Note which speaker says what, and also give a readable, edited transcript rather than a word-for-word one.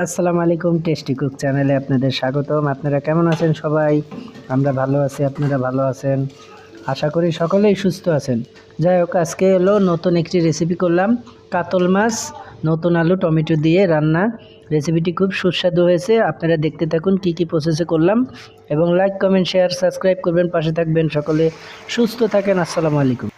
Speaker 1: আসসালামু আলাইকুম, tasty cook চ্যানেলে আপনাদের স্বাগতম। আপনারা কেমন আছেন সবাই? আমরা ভালো আছি, আপনারা ভালো আছেন? আশা করি সকলেই সুস্থ আছেন। যাই হোক, আজকে হলো নতুন একটি রেসিপি করলাম, কাতল মাছ নতুন আলু টমেটো দিয়ে রান্না। রেসিপিটি খুব সুস্বাদু হয়েছে। আপনারা দেখতে থাকুন কি কি প্রসেসে করলাম, এবং লাইক কমেন্ট শেয়ার সাবস্ক্রাইব করবেন, পাশে থাকবেন। সকলে সুস্থ থাকেন। আসসালামু আলাইকুম।